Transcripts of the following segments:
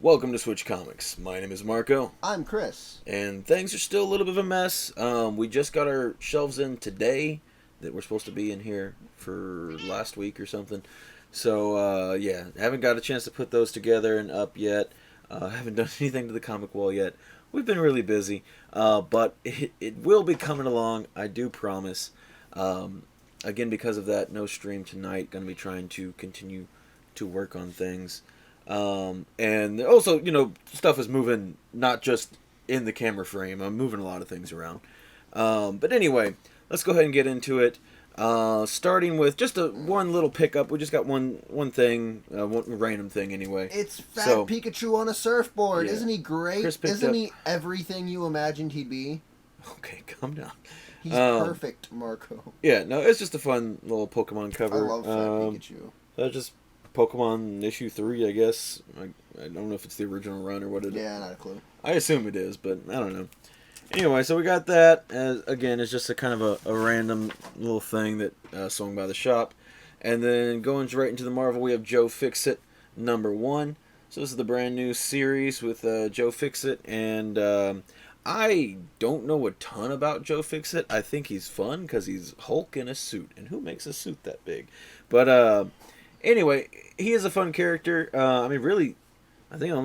Welcome to Switch Comics. My name is Marco, I'm Chris. and things are still a little bit of a mess. We just got our shelves in today that were supposed to be in here for last week or something. So, yeah, haven't got a chance to put those together and up yet. Haven't done anything to the comic wall yet. We've been really busy, but it will be coming along, I do promise. Again, because of that, no stream tonight. Going to be trying to continue to work on things. And also, stuff is moving not just in the camera frame. I'm moving a lot of things around. But anyway, let's go ahead and get into it. Starting with just one little pickup. We just got one thing, one random thing anyway. It's Fat Pikachu on a surfboard. Yeah. Isn't he great? Isn't he everything you imagined he'd be? Okay, calm down. He's perfect, Marco. Yeah, no, it's just a fun little Pokemon cover. I love Fat Pikachu. That's just Pokemon issue 3, I guess. I don't know if it's the original run or what it is. Yeah, not a clue. I assume it is, but I don't know. Anyway, so we got that. Again, it's just a kind of a random little thing that swung by the shop. And then going right into the Marvel, we have Joe Fixit #1. So this is the brand new series with Joe Fixit. And I don't know a ton about Joe Fixit. I think he's fun because he's Hulk in a suit. And who makes a suit that big? But anyway, he is a fun character. I mean, really, I think the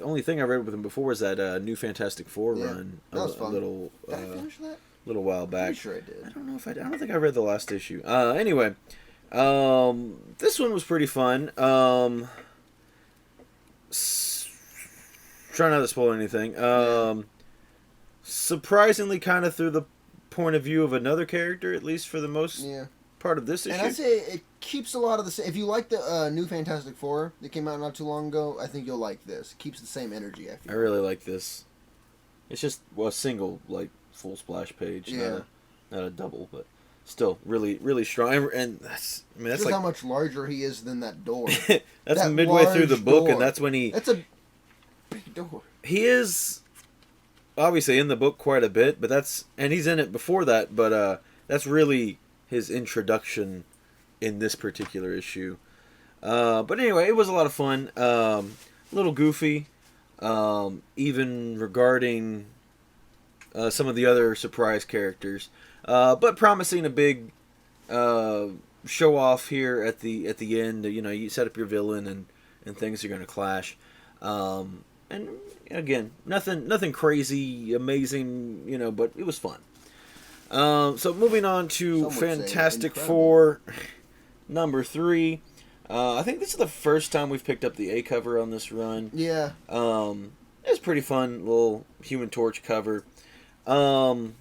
only thing I read with him before was that new Fantastic Four run. That was fun. A little, did I finish that? Little while back. Pretty sure I did. I don't know if I don't think I read the last issue. Anyway, this one was pretty fun. Try not to spoil anything. Surprisingly, kind of through the point of view of another character, at least for the most part of this issue. And I'd say it keeps a lot of the same. If you like the new Fantastic Four that came out not too long ago, I think you'll like this. It keeps the same energy, I feel. I really like this. It's just a single, full splash page. Yeah. Not a double, but still really, really strong. And that's just how much larger he is than that door. That's that midway through the book, door. And that's when That's a big door. He is obviously in the book quite a bit, and he's in it before that, but that's really his introduction in this particular issue. But anyway, it was a lot of fun. A little goofy, even regarding some of the other surprise characters, but promising a big show off here at the end. You set up your villain and things are going to clash. And again, nothing crazy, amazing, but it was fun. So moving on to Fantastic Four #3. I think this is the first time we've picked up the A cover on this run. Yeah. It's pretty fun, little Human Torch cover. Again,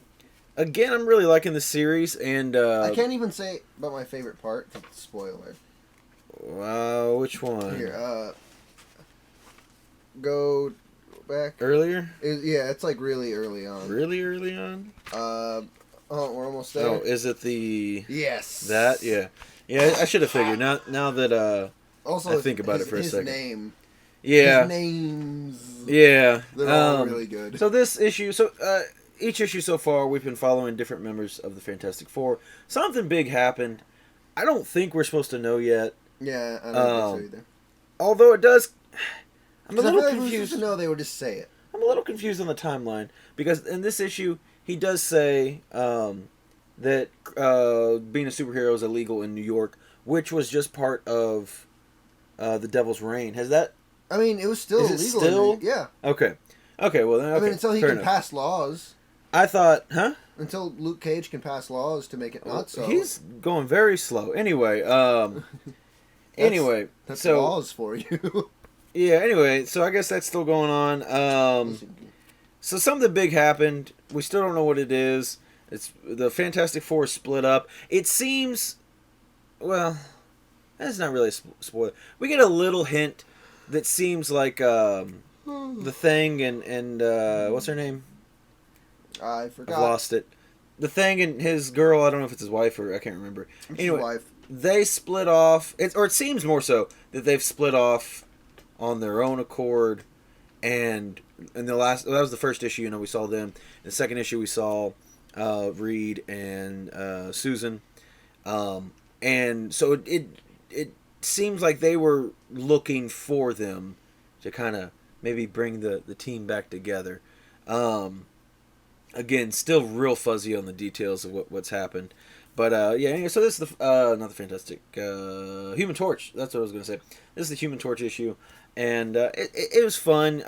I'm really liking the series, and I can't even say about my favorite part. Spoiler. Wow, which one? Here, go back earlier. It's really early on. Really early on. We're almost there. Oh, is it the? Yes. That I should have figured. Now that also I think about it for a second. His name. Yeah. His names. Yeah. They're all really good. So this issue, each issue so far, we've been following different members of the Fantastic Four. Something big happened. I don't think we're supposed to know yet. Yeah, I don't think so either. Although it does, I'm a little confused. confused. If we were supposed to know, they would just say it. I'm a little confused on the timeline because in this issue he does say that being a superhero is illegal in New York, which was just part of the Devil's Reign. Has that? I mean, it was still illegal. Still? Yeah. Okay. Well then. Okay. I mean, until he can pass laws. I thought, huh? Until Luke Cage can pass laws to make it not so. He's going very slow. Anyway, that's laws for you. Yeah. Anyway, so I guess that's still going on. So something big happened. We still don't know what it is. It's the Fantastic Four split up. It seems, well, that's not really a spoiler. We get a little hint that seems like the Thing and what's her name? I forgot. I've lost it. The Thing and his girl. I don't know if it's his wife or I can't remember. Anyway, wife. They split off. It seems more so that they've split off on their own accord. And in that was the first issue. We saw them. In the second issue, we saw Reed and Susan. And so it seems like they were looking for them to kind of maybe bring the team back together. Again, still real fuzzy on the details of what's happened. But yeah, anyway, so this is the not the Fantastic Human Torch. That's what I was going to say. This is the Human Torch issue, and it was fun.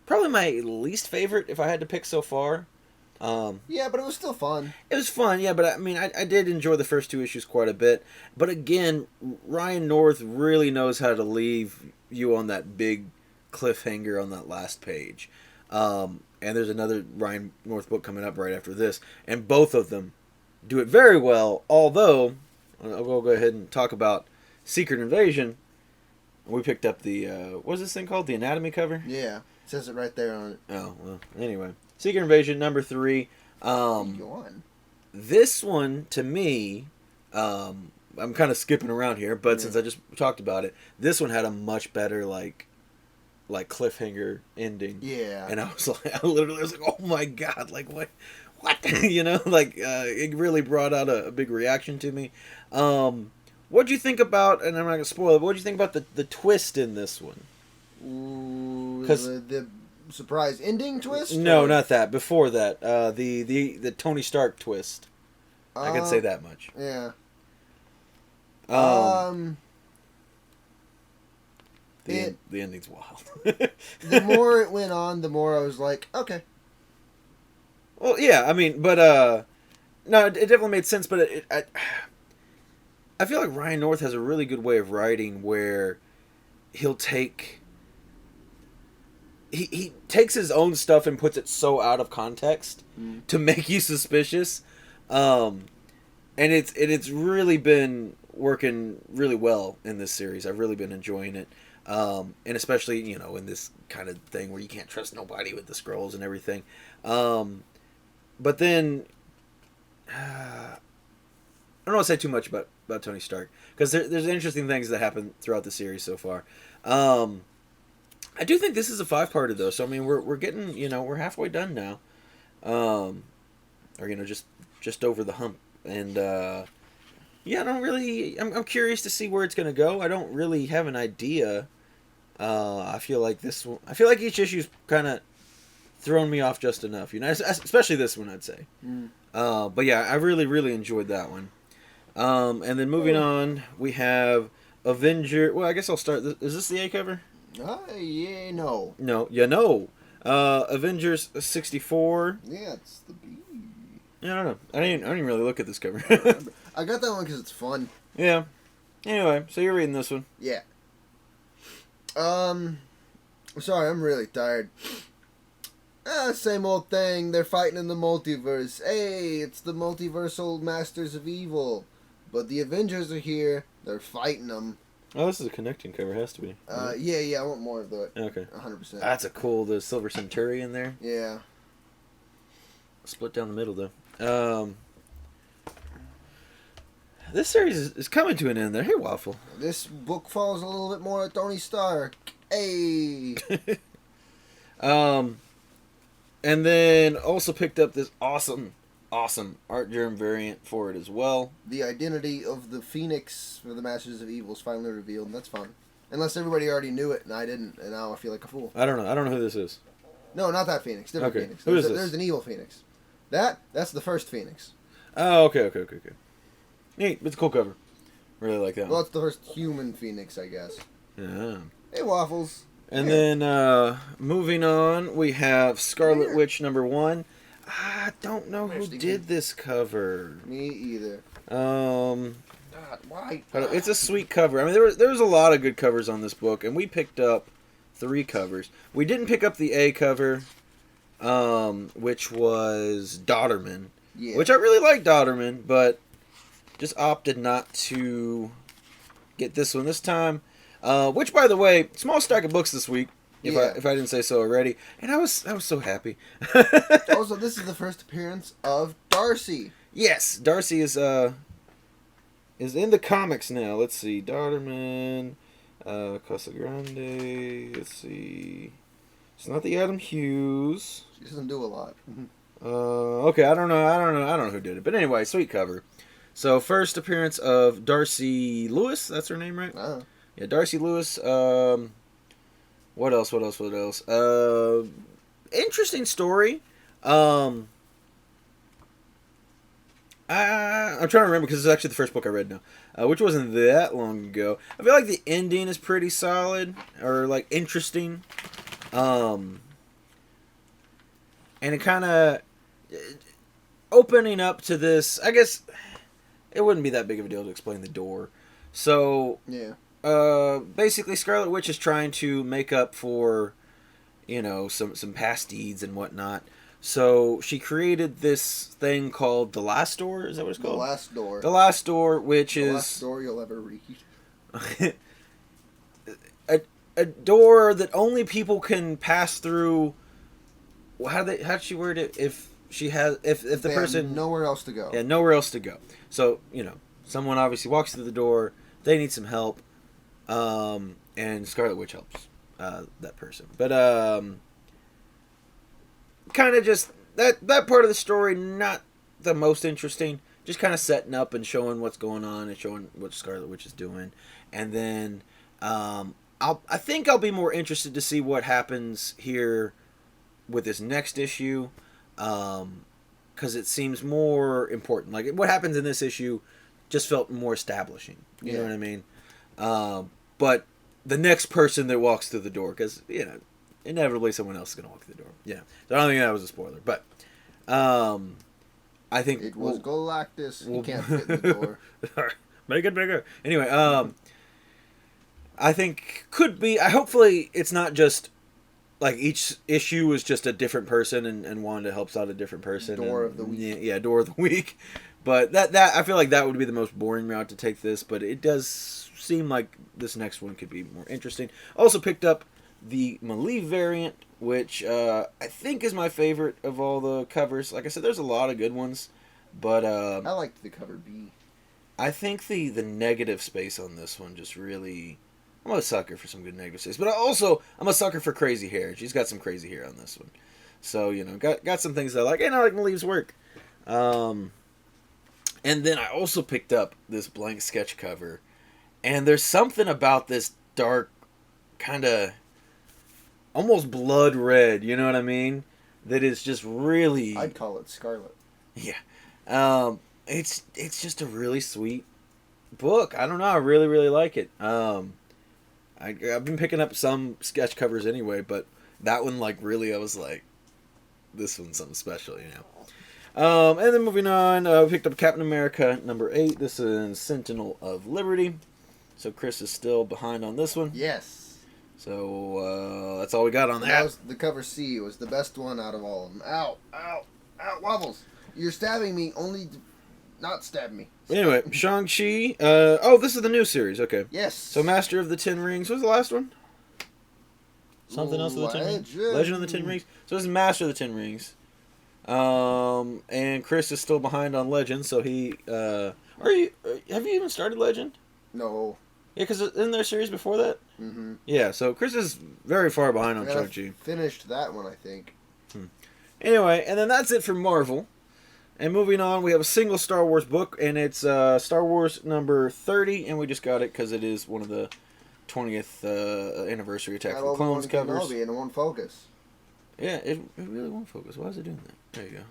Probably my least favorite if I had to pick so far. Yeah, but it was still fun. It was fun, yeah, but I mean, I did enjoy the first two issues quite a bit. But again, Ryan North really knows how to leave you on that big cliffhanger on that last page. And there's another Ryan North book coming up right after this, and both of them do it very well. Although, I'll go ahead and talk about Secret Invasion. We picked up the what's this thing called? The Anatomy cover. Yeah, it says it right there on it. Oh well. Anyway, Secret Invasion number 3. This one to me, I'm kind of skipping around here, but since I just talked about it, this one had a much better like cliffhanger ending. And I was like, I literally was like, oh my god, like what, you know, like it really brought out a big reaction to me. What'd you think about? And I'm not gonna spoil it. But what'd you think about the twist in this one? Because the surprise ending twist? No, not that. Before that, the Tony Stark twist. I can say that much. Yeah. The ending's wild. The more it went on, the more I was like, okay. Well, yeah, I mean, but no, it definitely made sense. But I feel like Ryan North has a really good way of writing where he'll take. He takes his own stuff and puts it so out of context to make you suspicious, and it's really been working really well in this series. I've really been enjoying it, and especially in this kind of thing where you can't trust nobody with the scrolls and everything. But then I don't want to say too much about Tony Stark because there's interesting things that happen throughout the series so far. I do think this is a 5-parter though, so I mean we're getting we're halfway done now, or just over the hump, and yeah, I don't really. I'm curious to see where it's gonna go. I don't really have an idea. I feel like this one. I feel like each issue's kind of thrown me off just enough, especially this one, I'd say. But yeah, I really enjoyed that one. And then moving on, we have Avenger. Well, I guess I'll start. Is this the A cover? Yeah, no. No, Avengers 64. Yeah, it's the B. Yeah, I don't know. I didn't really look at this cover. I got that one because it's fun. Yeah. Anyway, so you're reading this one. Yeah. Sorry, I'm really tired. Same old thing. They're fighting in the multiverse. Hey, it's the multiversal masters of evil. But the Avengers are here. They're fighting them. Oh, this is a connecting cover. It has to be. Yeah. I want more of that. Okay. 100%. That's a cool. The Silver Centurion there. Yeah. Split down the middle though. This series is coming to an end there. Hey, Waffle. This book follows a little bit more at Tony Stark. Hey. And then also picked up this awesome Art Germ variant for it as well. The identity of the Phoenix for the Masters of Evil is finally revealed, and that's fun. Unless everybody already knew it, and I didn't, and now I feel like a fool. I don't know who this is. No, not that Phoenix. Different Phoenix. Who is this? There's an evil Phoenix. That's the first Phoenix. Oh, okay. Neat. It's a cool cover. Really like that one. Well, it's the first human Phoenix, I guess. Yeah. Hey, Waffles. And then, moving on, we have Scarlet Witch #1. I don't know who did this cover. Me either. God, why? It's a sweet cover. I mean, there was a lot of good covers on this book, and we picked up 3 covers. We didn't pick up the A cover, which was Dodderman. Yeah. Which I really like Dodderman, but just opted not to get this one this time. Which, by the way, small stack of books this week. If I didn't say so already, and I was so happy. Also, this is the first appearance of Darcy. Yes, Darcy is in the comics now. Let's see, Dodderman, Casa Grande. Let's see, it's not the Adam Hughes. She doesn't do a lot. Okay, I don't know who did it, but anyway, sweet cover. So first appearance of Darcy Lewis. That's her name, right? Oh. Yeah, Darcy Lewis. What else? What else? What else? Interesting story. Um, I'm trying to remember because it's actually the first book I read now, which wasn't that long ago. I feel like the ending is pretty solid or like interesting, um, and it kind of opening up to this. I guess it wouldn't be that big of a deal to explain the door. So Yeah. basically, Scarlet Witch is trying to make up for, some past deeds and whatnot. So she created this thing called the Last Door. Is that what it's The called? last door. The Last Door, which The is last door you'll ever read. a door that only people can pass through. How'd she word it? If she has, if the They have person nowhere else to go. yeah, nowhere else to go. So someone obviously walks through the door. They need some help, and Scarlet Witch helps that person. But kind of just that part of the story not the most interesting. Just kind of setting up and showing what's going on and showing what Scarlet Witch is doing, and then I think I'll be more interested to see what happens here with this next issue, because it seems more important. Like what happens in this issue just felt more establishing. You know what I mean? But the next person that walks through the door, because inevitably someone else is going to walk through the door. Yeah, so I don't think that was a spoiler, but I think It was Galactus. He can't fit in the door. Make it bigger. Anyway, I think could be. Hopefully it's not just like each issue is just a different person, and Wanda helps out a different person. Door of the week. Yeah, door of the week. But that I feel like that would be the most boring route to take this. But it does seem like this next one could be more interesting. Also picked up the Malieve variant, which I think is my favorite of all the covers. Like I said, there's a lot of good ones, but I liked the cover B. I think the negative space on this one just really. I'm a sucker for some good negative space, but also I'm a sucker for crazy hair. She's got some crazy hair on this one, so got some things that I like, and I like Malieve's work. And then I also picked up this blank sketch cover, and there's something about this dark, kind of almost blood red. You know what I mean? That is just really. I'd call it Scarlet. Yeah. It's just a really sweet book. I don't know. I really really like it. I've been picking up some sketch covers anyway, but that one, like, really, I was like, this one's something special, And then moving on, we picked up Captain America #8. This is Sentinel of Liberty. So Chris is still behind on this one. Yes. So that's all we got on That that. was the cover C. It was the best one out of all of them. Ow, ow, ow, wobbles. You're stabbing me, only not stab me. Anyway, Shang-Chi. Oh, this is the new series. Okay. Yes. So Master of the Ten Rings. What was the last one? Something else of the Ten Rings? Legend of the Ten Rings. So this is Master of the Ten Rings. And Chris is still behind on Legend, so he. Have you even started Legend? No. Yeah, because isn't there a series before that? Mm-hmm. Yeah, so Chris is very far behind on Shang-Chi. Finished that one, I think. Anyway, and then that's it for Marvel. And moving on, we have a single Star Wars book, and it's Star Wars #30, and we just got it because it is one of the 20th anniversary Attack of the Clones covers. Kenobi and it won't focus. Yeah, it really won't focus. Why is it doing that? There you go.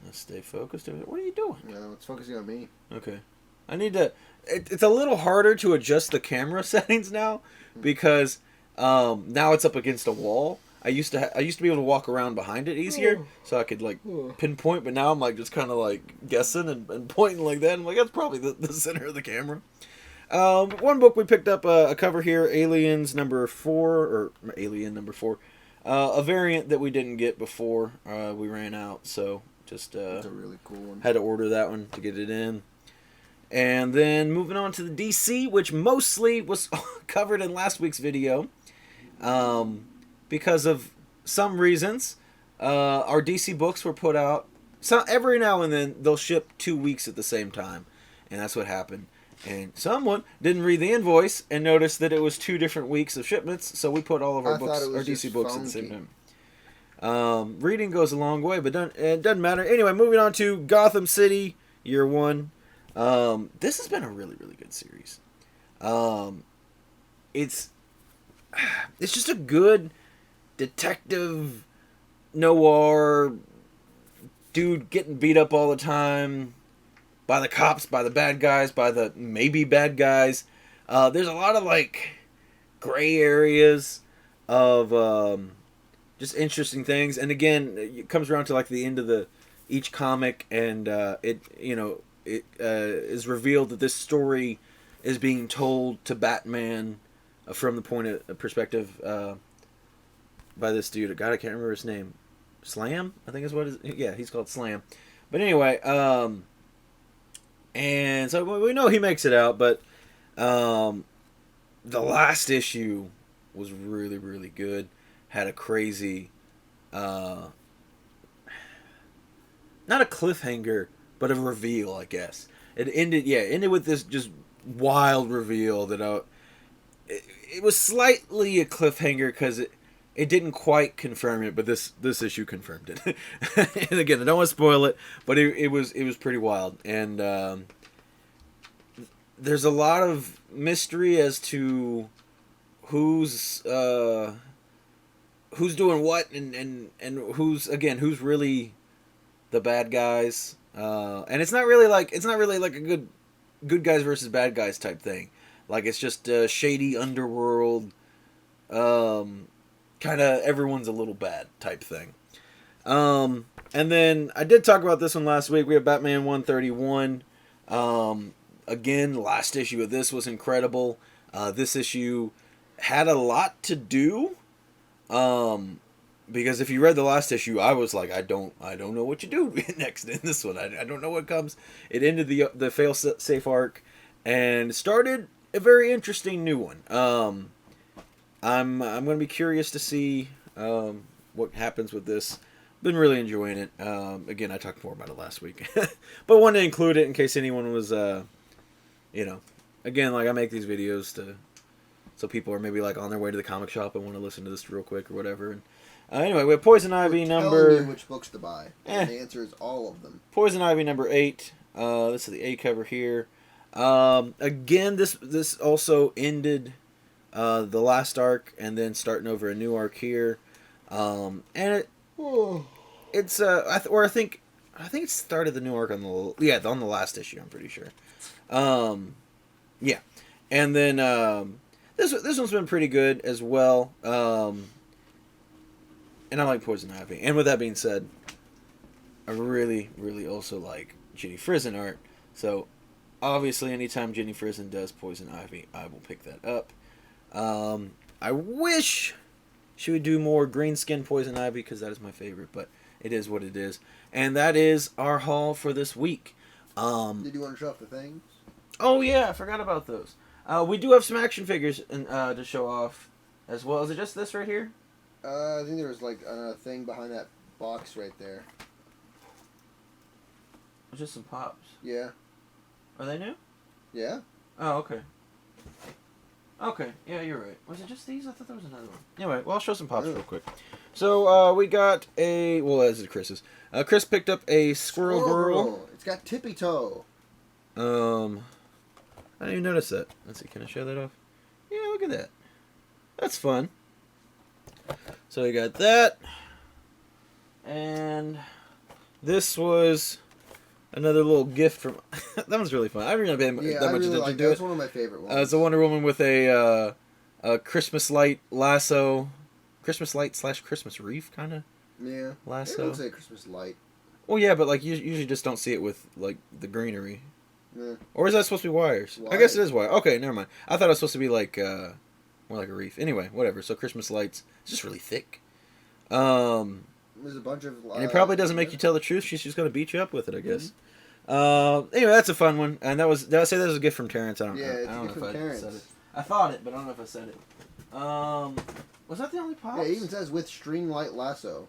Let's stay focused. What are you doing? No, it's focusing on me. Okay. I need to... It's a little harder to adjust the camera settings now because now it's up against a wall. I used to be able to walk around behind it easier, so I could like pinpoint. But now I'm like just kind of like guessing and pointing like that. I'm like, that's probably the center of the camera. One book we picked up a cover here, Aliens #4 or Alien #4, a variant that we didn't get before we ran out, so just It's a really cool one. had to order that one to get it in. And then moving on to the DC, which mostly was covered in last week's video. Because of some reasons, our DC books were put out. So every now and then they'll ship 2 weeks at the same time, and that's what happened. And someone didn't read the invoice and noticed that it was 2 different weeks of shipments, so we put all of our books, our DC books, at the same time. Reading goes a long way, but it doesn't matter. Anyway, moving on to Gotham City Year 1. This has been a really, really good series. It's it's just a good detective noir dude getting beat up all the time by the cops, by the bad guys, by the maybe bad guys. There's a lot of like gray areas of just interesting things, and again, it comes around to like the end of each comic, and it is revealed that this story is being told to Batman from the point of perspective by this dude. God, I can't remember his name. Slam, I think is what yeah, he's called Slam. But anyway, and so we know he makes it out, but the last issue was really, really good. Had a crazy, not a cliffhanger, but a reveal, I guess. It ended with this just wild reveal that it was slightly a cliffhanger because it didn't quite confirm it, but this issue confirmed it. And again, I don't want to spoil it, but it was pretty wild, and there's a lot of mystery as to who's doing what, and who's really the bad guys, and it's not really like a good guys versus bad guys type thing. Like, it's just a shady underworld, kind of everyone's a little bad type thing. And then I did talk about this one last week. We have Batman 131. Again, last issue of this was incredible. This issue had a lot to do. Because if you read the last issue, I was like, I don't know what you do next in this one. I don't know what comes. It ended the fail safe arc and started a very interesting new one. I'm going to be curious to see what happens with this. Been really enjoying it. Again, I talked more about it last week, but wanted to include it in case anyone was, again, like, I make these videos so people are maybe like on their way to the comic shop and want to listen to this real quick or whatever. And anyway, we have Poison Ivy number. Telling you which books to buy. And the answer is all of them. Poison Ivy number 8. This is the A cover here. Again, this also ended the last arc and then starting over a new arc here. And it's I think it started the new arc on the last issue. I'm pretty sure. Yeah, and then this one's been pretty good as well. And I like Poison Ivy. And with that being said, I really, really also like Jenny Frison art. So obviously, anytime Jenny Frison does Poison Ivy, I will pick that up. I wish she would do more green skin Poison Ivy because that is my favorite, but it is what it is. And that is our haul for this week. Did you want to show off the things? Oh yeah, I forgot about those. We do have some action figures to show off as well. Is it just this right here? I think there was like a thing behind that box right there. Just some pops. Yeah. Are they new? Yeah. Oh, okay. Okay, yeah, you're right. Was it just these? I thought there was another one. Anyway, well, I'll show some pops real quick. So, we got this is Chris's. Chris picked up a Squirrel Girl. It's got tippy toe. I didn't even notice that. Let's see, can I show that off? Yeah, look at that. That's fun. So we got that. And this was another little gift from... that one's really fun. I haven't really paid that much attention to it. That's one of my favorite ones. It's a Wonder Woman with a Christmas light lasso. Christmas light / Christmas wreath, kind of. Yeah. Lasso. I would say Christmas light. Well, yeah, but like you usually just don't see it with like the greenery. Yeah. Or is that supposed to be wires? I guess it is wire. Okay, never mind. I thought it was supposed to be like more like a wreath. Anyway, whatever. So Christmas lights. It's just really thick. There's a bunch of... and it probably doesn't make you tell the truth. She's just going to beat you up with it, I guess. Mm-hmm. Anyway, that's a fun one. And that was... Did I say that was a gift from Terrence? I don't know if I said it. I thought it, but I don't know if I said it. Was that the only pop? Yeah, it even says with string light lasso.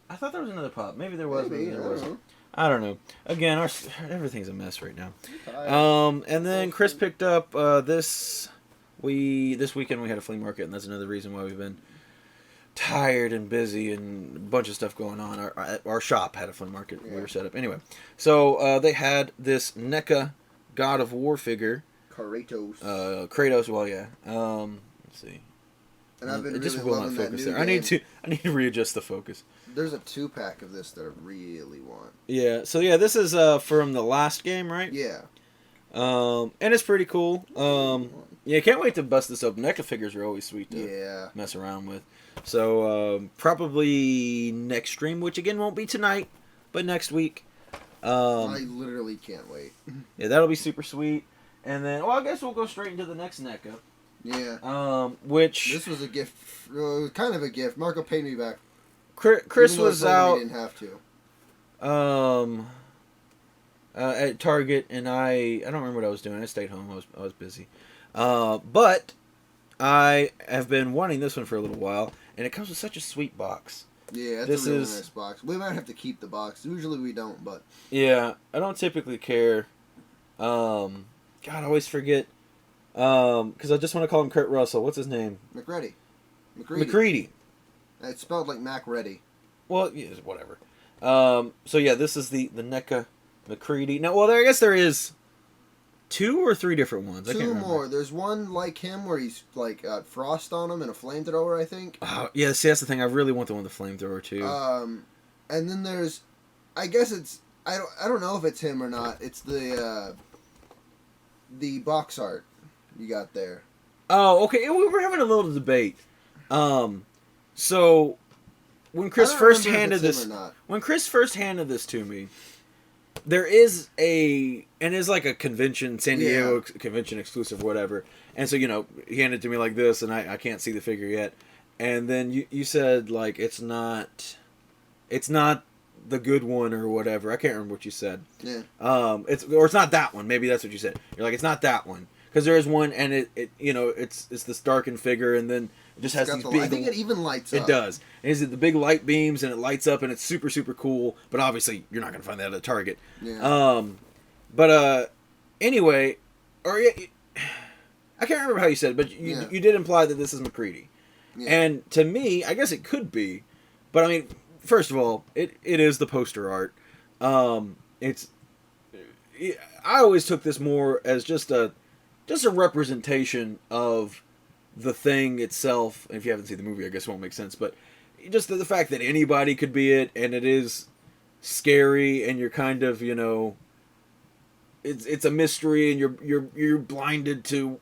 I thought there was another pop. Maybe there was. Maybe there wasn't. Know. I don't know. Again, everything's a mess right now. And then Chris picked up this weekend we had a flea market, and that's another reason why we've been tired and busy and a bunch of stuff going on. Our shop had a flea market. Yeah. We were set up. Anyway, so they had this NECA God of War figure. Kratos. Kratos, well, yeah. Let's see. And I've been it just really will not loving that focus new there. game. I need to readjust the focus. There's a 2-pack of this that I really want. Yeah. So yeah, this is from the last game, right? Yeah. And it's pretty cool. Yeah, can't wait to bust this open. NECA figures are always sweet to mess around with. So probably next stream, which again won't be tonight, but next week. I literally can't wait. Yeah, that'll be super sweet. And then, well, I guess we'll go straight into the next NECA. Yeah. Which this was a gift, kind of a gift. Marco paid me back. Chris was out. He didn't have to. At Target, and I don't remember what I was doing. I stayed home. I was busy. But I have been wanting this one for a little while, and it comes with such a sweet box. Yeah, it's a really nice box. We might have to keep the box. Usually we don't, but yeah, I don't typically care. God, I always forget. Because I just want to call him Kurt Russell. What's his name? McCready. It's spelled like Mac Ready. Well, yeah, whatever. So yeah, this is the NECA McCready. No, well, I guess there is 2 or 3 different ones. I can't remember. 2 more. There's one like him where he's like got frost on him and a flamethrower, I think. Yeah, see, that's the thing. I really want the one with the flamethrower too. And then there's, I guess it's I don't know if it's him or not. It's the box art you got there. Oh, okay. We were having a little debate. So when Chris first handed this to me, there is like a convention, San Diego convention exclusive, whatever. And so, he handed it to me like this, and I can't see the figure yet. And then you said, like, it's not the good one or whatever. I can't remember what you said. Yeah. It's not that one. Maybe that's what you said. You're like, it's not that one. Because there is one, and it's this darkened figure, and then it just has these big. I think it even lights up. It does. And it's the big light beams, and it lights up, and it's super, super cool. But obviously, you're not going to find that at Target. Yeah. Anyway, I can't remember how you said it, but you did imply that this is McCready. Yeah. And to me, I guess it could be, but I mean, first of all, it is the poster art. I always took this more as just a representation of the thing itself. If you haven't seen the movie, I guess it won't make sense, but just the fact that anybody could be it, and it is scary, and you're kind of, it's a mystery, and you're blinded to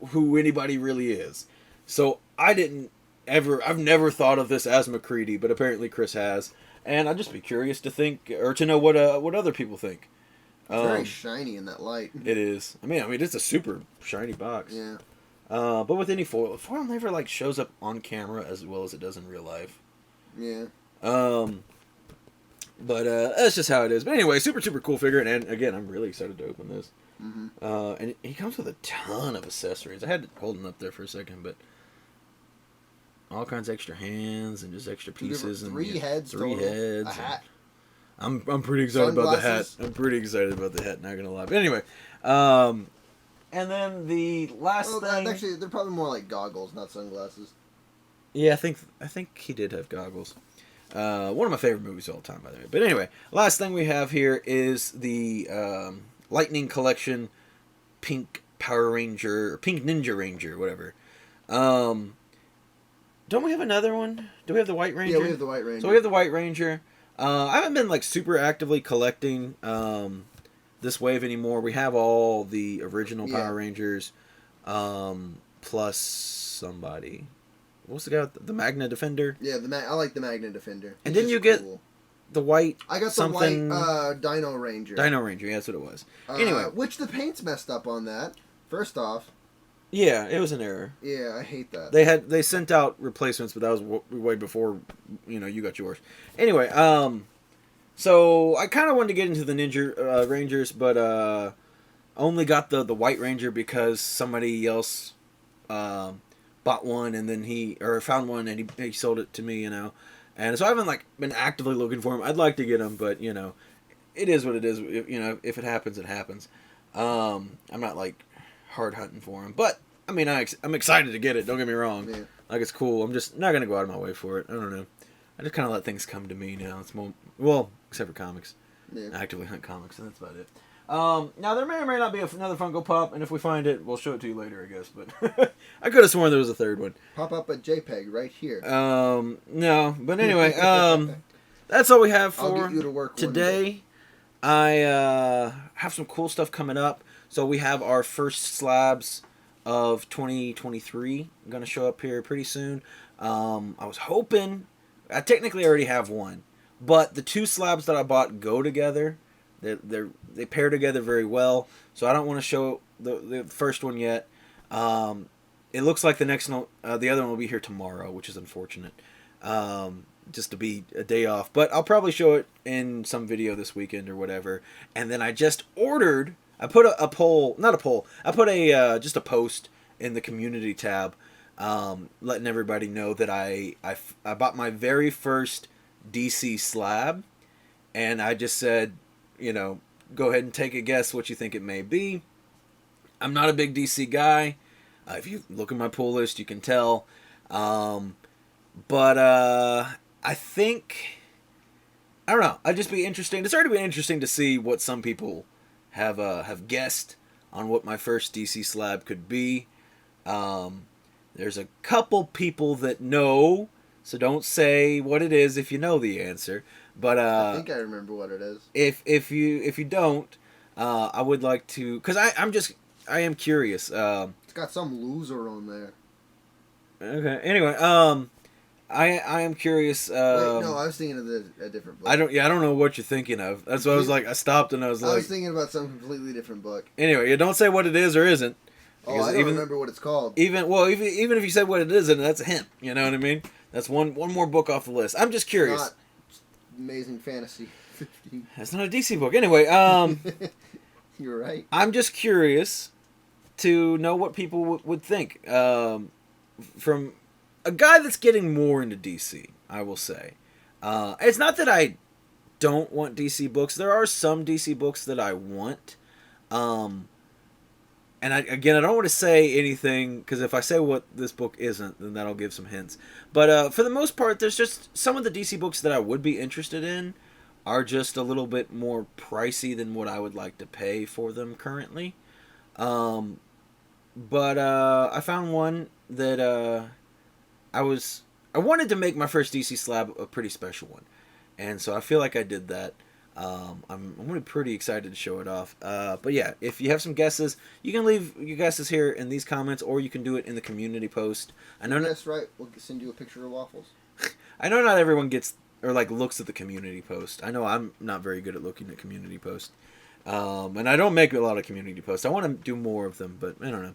who anybody really is. So I've never thought of this as McCready, but apparently Chris has, and I'd just be curious to know what other people think. It's very shiny in that light. It is. I mean, it's a super shiny box. Yeah. But with any foil never like shows up on camera as well as it does in real life. Yeah. But that's just how it is. But anyway, super super cool figure, and again, I'm really excited to open this. Mm-hmm. And he comes with a ton of accessories. I had to hold him up there for a second, but all kinds of extra hands and just extra pieces and 3 heads. A hat. I'm pretty excited about the hat. I'm pretty excited about the hat, not gonna lie. But anyway, and then the last thing. Actually, they're probably more like goggles, not sunglasses. Yeah, I think he did have goggles. One of my favorite movies of all time, by the way. But anyway, last thing we have here is the Lightning Collection Pink Power Ranger, or Pink Ninja Ranger, whatever. Don't we have another one? Do we have the White Ranger? Yeah, we have the White Ranger. So we have the White Ranger. I haven't been like super actively collecting this wave anymore. We have all the original Power Rangers, plus somebody. What's the guy with the Magna Defender? Yeah, I like the Magna Defender. And didn't you get the white? I got the white Dino Ranger. Dino Ranger, yeah, that's what it was. Anyway, which the paint's messed up on that. First off. Yeah, it was an error. Yeah, I hate that. They sent out replacements, but that was way before you got yours. Anyway, so I kind of wanted to get into the Ninja Rangers, but only got the White Ranger because somebody else bought one, and then found one, and he sold it to me, and so I haven't been actively looking for him. I'd like to get him, but it is what it is. If it happens, it happens. I'm not hard hunting for him, but I mean, I'm excited to get it. Don't get me wrong. Yeah. It's cool. I'm just not gonna go out of my way for it. I don't know. I just kind of let things come to me now. It's more except for comics. Yeah. I actively hunt comics, and that's about it. Now there may or may not be another Funko Pop, and if we find it, we'll show it to you later, I guess. But I could have sworn there was a third one. Pop up a JPEG right here. No, but anyway, that's all we have I'll for get you to work today. I have some cool stuff coming up. So we have our first slabs of 2023 going to show up here pretty soon. I was hoping, I technically already have one, but the two slabs that I bought go together. They pair together very well. So I don't want to show the first one yet. It looks like the next one, the other one will be here tomorrow, which is unfortunate. Just to be a day off, but I'll probably show it in some video this weekend or whatever. And then I just ordered. I put a poll, not a poll. I put a just a post in the community tab, letting everybody know that I bought my very first DC slab, and I just said, you know, go ahead and take a guess what you think it may be. I'm not a big DC guy. If you look at my pull list, you can tell. But I think, I don't know. I'd just be interesting. It's already been interesting to see what some people have guessed on what my first DC slab could be. There's a couple people that know, so don't say what it is if you know the answer. But I think I remember what it is. If you don't, I would like to, because I am curious. It's got some loser on there. Okay. Anyway, I am curious. Wait, no, I was thinking of a different book. I don't know what you're thinking of. That's why I was like, I stopped and I was thinking about some completely different book. Anyway, you don't say what it is or isn't. Oh, I don't remember what it's called. Even if you said what it is, then that's a hint. You know what I mean? That's one more book off the list. I'm just curious. Not Amazing Fantasy 15. That's not a DC book. Anyway, You're right. I'm just curious to know what people would think from a guy that's getting more into DC, I will say. It's not that I don't want DC books. There are some DC books that I want. And I don't want to say anything, because if I say what this book isn't, then that'll give some hints. But for the most part, there's just some of the DC books that I would be interested in are just a little bit more pricey than what I would like to pay for them currently. But I found one that I wanted to make my first DC slab a pretty special one. And so I feel like I did that. I'm really pretty excited to show it off. But yeah, if you have some guesses, you can leave your guesses here in these comments, or you can do it in the community post. I know that's right. We'll send you a picture of waffles. I know not everyone gets or like looks at the community post. I know I'm not very good at looking at community posts, and I don't make a lot of community posts. I want to do more of them, but I don't know.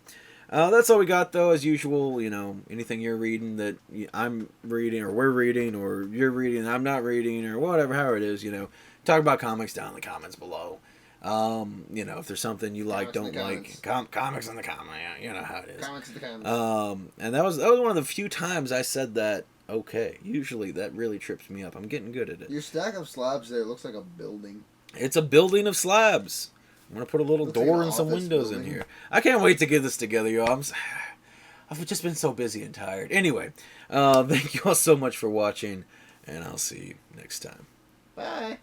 That's all we got, though, as usual. You know, anything you're reading that I'm reading, or we're reading, or you're reading and I'm not reading, or whatever, however it is, you know. Talk about comics down in the comments below. You know, if there's something you like, don't like, comics in the comments. You know how it is. Comments in the comments. And that was one of the few times I said that. Okay, usually that really trips me up. I'm getting good at it. Your stack of slabs there looks like a building. It's a building of slabs. I'm gonna put a little door and some windows in here. I can't wait to get this together, y'all. I've just been so busy and tired. Anyway, thank you all so much for watching, and I'll see you next time. Bye.